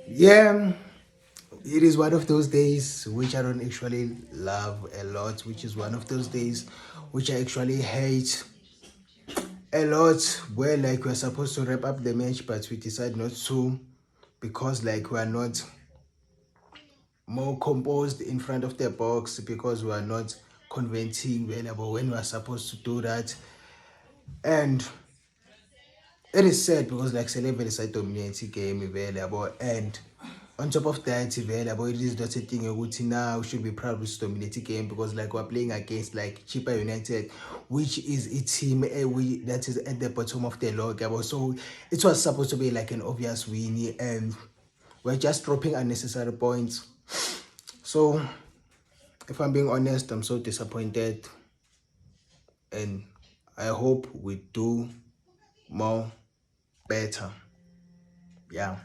Yeah, it is one of those days which I don't actually love a lot, which is one of those days which I actually hate a lot, where like we're supposed to wrap up the match, but we decide not to because like we are not more composed in front of the box, because we are not converting available when we are supposed to do that. And it is sad because like Celebrity is a dominating game available, and on top of that available, it is not a thing which now we should be proud with dominating game, because like we're playing against like Chippa United, which is a team that is at the bottom of the log. So it was supposed to be like an obvious win, and we're just dropping unnecessary points. So if I'm being honest, I'm so disappointed, and I hope we do more better. Yeah.